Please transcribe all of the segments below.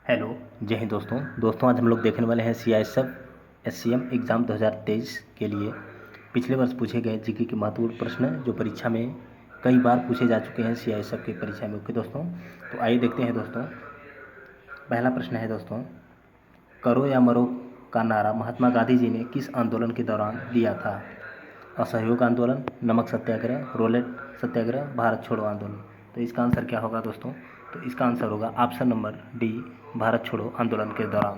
Hello, जय हिंद दोस्तों आज हम लोग देखने वाले हैं CISF SCM एग्ज़ाम 2023 के लिए पिछले वर्ष पूछे गए जीके के महत्वपूर्ण प्रश्न जो परीक्षा में कई बार पूछे जा चुके हैं CISF की परीक्षा में। ओके दोस्तों, तो आइए देखते हैं दोस्तों। पहला प्रश्न है दोस्तों, करो या मरो का नारा महात्मा गांधी जी ने किस आंदोलन के दौरान दिया था? असहयोग आंदोलन, नमक सत्याग्रह, रोलेट सत्याग्रह, भारत छोड़ो आंदोलन। तो इसका आंसर क्या होगा दोस्तों? तो इसका आंसर होगा ऑप्शन नंबर डी, भारत छोड़ो आंदोलन के दौरान।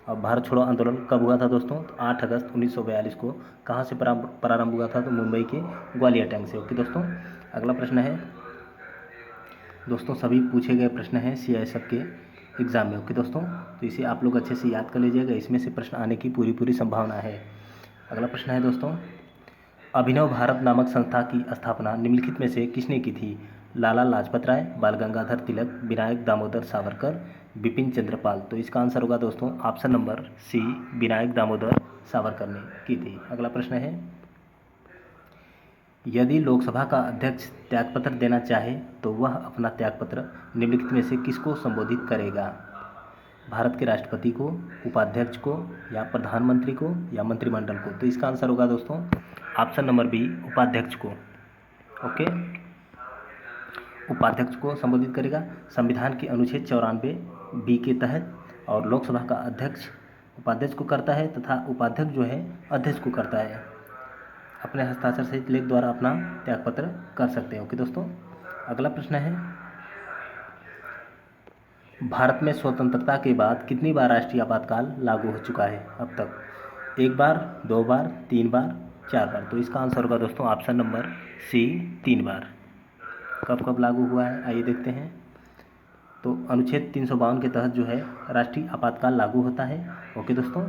अब भारत छोड़ो आंदोलन कब हुआ था दोस्तों? तो 8 अगस्त 1942 को कहाँ से प्रारंभ हुआ था? तो मुंबई के ग्वालियर टैंक से। ओके दोस्तों, अगला प्रश्न है दोस्तों, सभी पूछे गए प्रश्न हैं CISF के एग्ज़ाम में। ओके दोस्तों, तो इसे आप लोग अच्छे से याद कर लीजिएगा, इसमें से प्रश्न आने की पूरी संभावना है। अगला प्रश्न है दोस्तों, अभिनव भारत नामक संस्था की स्थापना निम्नलिखित में से किसने की थी? लाला लाजपत राय, बाल गंगाधर तिलक, विनायक दामोदर सावरकर, बिपिन चंद्र पाल। तो इसका आंसर होगा दोस्तों option number C, Vinayak Damodar Savarkar ने की थी। अगला प्रश्न है, यदि लोकसभा का अध्यक्ष त्यागपत्र देना चाहे तो वह अपना त्यागपत्र निम्नलिखित में से किसको संबोधित करेगा? भारत के राष्ट्रपति को, उपाध्यक्ष को, या प्रधानमंत्री को, या मंत्रिमंडल को? तो इसका आंसर होगा दोस्तों ऑप्शन नंबर बी, उपाध्यक्ष को। ओके, उपाध्यक्ष को संबोधित करेगा संविधान के अनुच्छेद 94 बी के तहत, और लोकसभा का अध्यक्ष उपाध्यक्ष को करता है तथा उपाध्यक्ष जो है अध्यक्ष को करता है। अपने हस्ताक्षर सहित लेख द्वारा अपना त्यागपत्र कर सकते हैं। ओके दोस्तों, अगला प्रश्न है, भारत में स्वतंत्रता के बाद कितनी बार राष्ट्रीय आपातकाल लागू हो चुका है अब तक? 1 बार, 2 बार, 3 बार, 4 बार। तो इसका आंसर होगा दोस्तों ऑप्शन नंबर सी, 3 बार। कब कब लागू हुआ है आइए देखते हैं। तो अनुच्छेद 352 के तहत जो है राष्ट्रीय आपातकाल लागू होता है। ओके दोस्तों,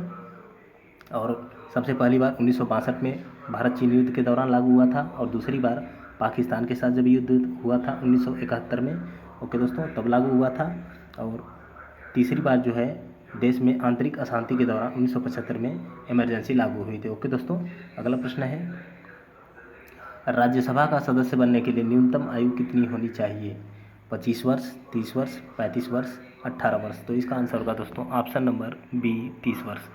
और सबसे पहली बार 1962 में भारत चीन युद्ध के दौरान लागू हुआ था, और दूसरी बार पाकिस्तान के साथ जब युद्ध हुआ था 1971 में। ओके दोस्तों, तब लागू हुआ था। और तीसरी बार जो है देश में आंतरिक अशांति के दौरान 1975 में इमरजेंसी लागू हुई थी। ओके दोस्तों, अगला प्रश्न है, राज्यसभा का सदस्य बनने के लिए न्यूनतम आयु कितनी होनी चाहिए? 25 वर्ष, 30 वर्ष, 35 वर्ष, 18 वर्ष। तो इसका आंसर होगा दोस्तों ऑप्शन नंबर बी, 30 वर्ष।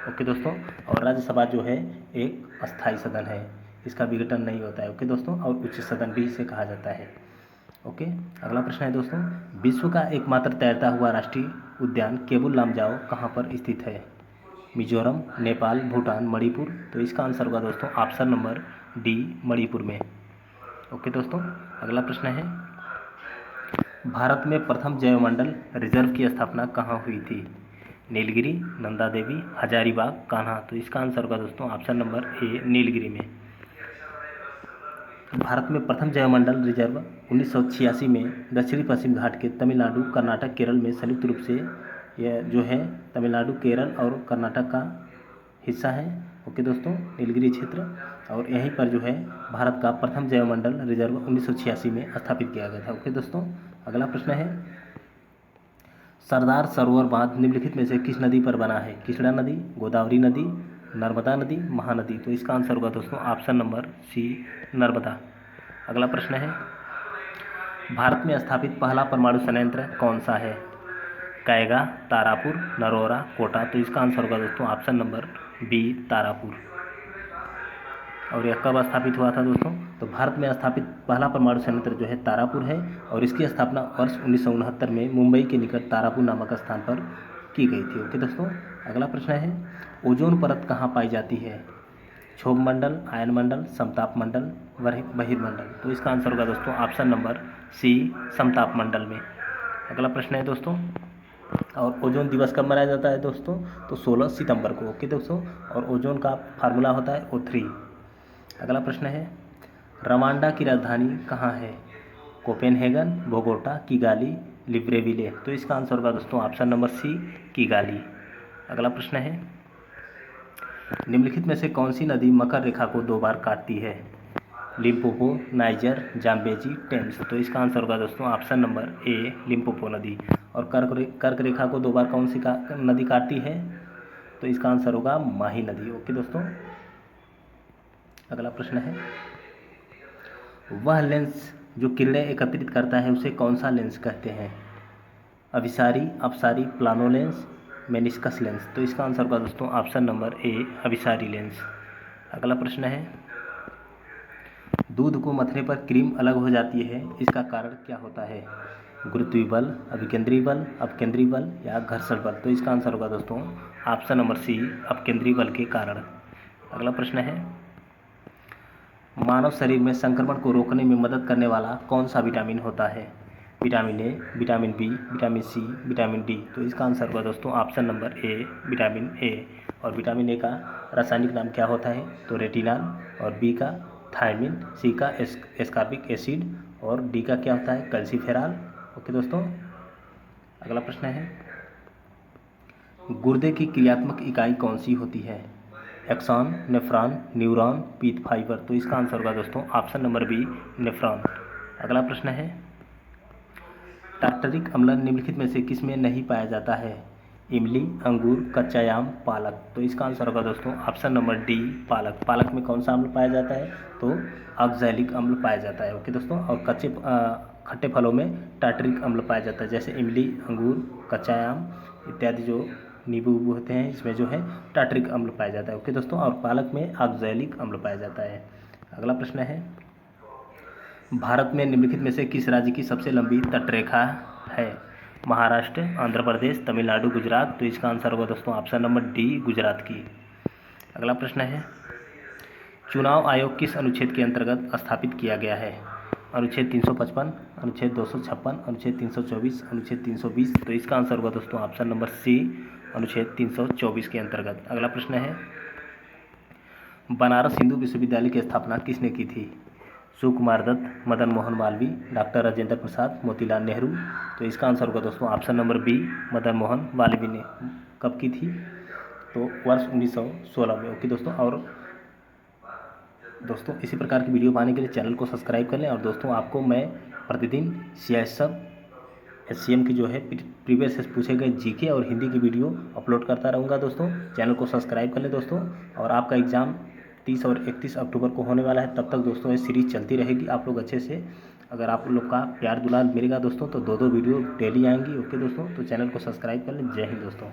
ओके दोस्तों, और राज्यसभा जो है एक अस्थायी सदन है, इसका विघटन नहीं होता है। ओके दोस्तों, और उच्च सदन भी इसे कहा जाता है। ओके, अगला प्रश्न है दोस्तों, विश्व का एकमात्र तैरता हुआ राष्ट्रीय उद्यान केबुल लामजाओ कहाँ पर स्थित है? मिजोरम, नेपाल, भूटान, मणिपुर। तो इसका आंसर होगा दोस्तों ऑप्शन नंबर डी, मणिपुर में। ओके दोस्तों, अगला प्रश्न है, भारत में प्रथम जैवमंडल रिजर्व की स्थापना कहाँ हुई थी? नीलगिरी, नंदा देवी, हजारीबाग, कान्हा। तो इसका आंसर होगा दोस्तों ऑप्शन नंबर ए, नीलगिरी में। भारत में प्रथम जैवमंडल रिजर्व 1986 में दक्षिणी पश्चिम घाट के तमिलनाडु, कर्नाटक, केरल में संयुक्त रूप से यह जो है तमिलनाडु, केरल और कर्नाटक का हिस्सा है। ओके दोस्तों, नीलगिरी क्षेत्र, और यहीं पर जो है भारत का प्रथम जैवमंडल रिजर्व 1986 में स्थापित किया गया था। ओके दोस्तों, अगला प्रश्न है, सरदार सरोवर बांध निम्नलिखित में से किस नदी पर बना है? कृष्णा नदी, गोदावरी नदी, नर्मदा नदी, महानदी। तो इसका आंसर होगा दोस्तों ऑप्शन नंबर सी, नर्मदा। अगला प्रश्न है, भारत में स्थापित पहला परमाणु संयंत्र कौन सा है? कैगा, तारापुर, नरोरा, कोटा। तो इसका आंसर होगा दोस्तों ऑप्शन नंबर बी, तारापुर। और यह कब स्थापित हुआ था दोस्तों? तो भारत में स्थापित पहला परमाणु संयंत्र जो है तारापुर है, और इसकी स्थापना वर्ष 1969 में मुंबई के निकट तारापुर नामक स्थान पर की गई थी। ओके दोस्तों, अगला प्रश्न है, ओजोन परत कहाँ पाई जाती है? क्षोभ मंडल, आयन मंडल, समताप मंडल, बहिर्मंडल। तो इसका आंसर होगा दोस्तों ऑप्शन नंबर सी, समताप मंडल में। अगला प्रश्न है दोस्तों, और ओजोन दिवस कब मनाया जाता है दोस्तों? तो 16 सितंबर को। ओके दोस्तों, और ओजोन का फार्मूला होता है O3। अगला प्रश्न है, रवांडा की राजधानी कहाँ है? Copenhagen, Bogota, Kigali, Libreville. तो इसका आंसर होगा दोस्तों ऑप्शन नंबर सी, किगाली। अगला प्रश्न है, निम्नलिखित में से कौन सी नदी मकर रेखा को 2 बार काटती है? Limpopo, Niger, Zambezi, Thames. तो इसका आंसर होगा दोस्तों ऑप्शन नंबर ए, लिम्पोपो नदी। और कर्क रेखा को 2 बार कौन सी नदी काटती है? तो इसका आंसर होगा माही नदी। ओके दोस्तों, अगला प्रश्न है, वह लेंस जो किरणें एकत्रित करता है उसे कौन सा लेंस कहते हैं? अभिसारी, अपसारी, प्लानो लेंस, मेनिस्कस लेंस। तो इसका आंसर होगा दोस्तों ऑप्शन नंबर ए, अभिसारी लेंस। अगला प्रश्न है, दूध को मथने पर क्रीम अलग हो जाती है, इसका कारण क्या होता है? गुरुत्वीय बल, अभिकेंद्रीय बल, अपकेंद्रीय बल या घर्षण बल। तो इसका आंसर होगा दोस्तों ऑप्शन नंबर सी, अपकेंद्रीय बल के कारण। अगला प्रश्न है, मानव शरीर में संक्रमण को रोकने में मदद करने वाला कौन सा विटामिन होता है? Vitamin A, vitamin B, vitamin C, vitamin D. तो इसका आंसर होगा दोस्तों option number A, vitamin A. और विटामिन ए का रासायनिक नाम क्या होता है? तो रेटिनॉल, और बी का थायमिन, सी का एस्कॉर्बिक एसिड और डी का क्या होता है? कैल्सीफेरॉल। ओके दोस्तों, अगला प्रश्न है, गुर्दे की क्रियात्मक इकाई कौन सी होती है? एक्सॉन, नेफ्रॉन, न्यूरॉन, पीत फाइबर। तो इसका आंसर होगा दोस्तों ऑप्शन नंबर बी, नेफ्रॉन। अगला प्रश्न है, टार्टरिक अम्ल निम्नलिखित में से किस में नहीं पाया जाता है? इमली, अंगूर, कच्चा आम, पालक। तो इसका आंसर होगा दोस्तों ऑप्शन नंबर डी, पालक। पालक में कौन सा अम्ल पाया जाता है? तो ऑक्सैलिक अम्ल पाया जाता है। ओके दोस्तों, और खट्टे फलों में टार्टरिक अम्ल पाया जाता है, जैसे इमली, अंगूर, कच्चा आम इत्यादि जो नींबू उबू होते हैं, इसमें जो है टार्टरिक अम्ल पाया जाता है। ओके दोस्तों, और पालक में ऑक्सैलिक अम्ल पाया जाता है। अगला प्रश्न है, भारत में निम्नलिखित में से किस राज्य की सबसे लंबी तटरेखा है? महाराष्ट्र, आंध्र प्रदेश, तमिलनाडु, गुजरात। तो इसका आंसर होगा दोस्तों ऑप्शन नंबर डी, गुजरात की। अगला प्रश्न है, चुनाव आयोग किस अनुच्छेद के अंतर्गत स्थापित किया गया है? अनुच्छेद 355, अनुच्छेद 256, अनुच्छेद 324, अनुच्छेद 320। तो इसका आंसर होगा दोस्तों ऑप्शन नंबर सी, अनुच्छेद 324 के अंतर्गत। अगला प्रश्न है, बनारस हिंदू विश्वविद्यालय की स्थापना किसने की थी? सुकुमार दत्त, मदन मोहन मालवीय, डॉक्टर राजेंद्र प्रसाद, मोतीलाल नेहरू। तो इसका आंसर होगा दोस्तों option number B, Madan Mohan Malaviya ने। कब की थी? तो वर्ष 1916 में। ओके दोस्तों, और दोस्तों इसी प्रकार की वीडियो पाने के लिए चैनल को सब्सक्राइब कर लें। और दोस्तों आपको मैं प्रतिदिन CISSEF SCM की जो है प्रीवियस से पूछे गए जीके और हिंदी की वीडियो अपलोड करता रहूँगा। दोस्तों चैनल को सब्सक्राइब कर लें दोस्तों। और आपका एग्ज़ाम 30 और 31 अक्टूबर को होने वाला है, तब तक दोस्तों ये सीरीज़ चलती रहेगी। आप लोग अच्छे से, अगर आप लोग का प्यार दुलार मिलेगा दोस्तों, तो 2-2 वीडियो डेली आएंगी। ओके दोस्तों, तो चैनल को सब्सक्राइब कर लें। जय हिंद दोस्तों।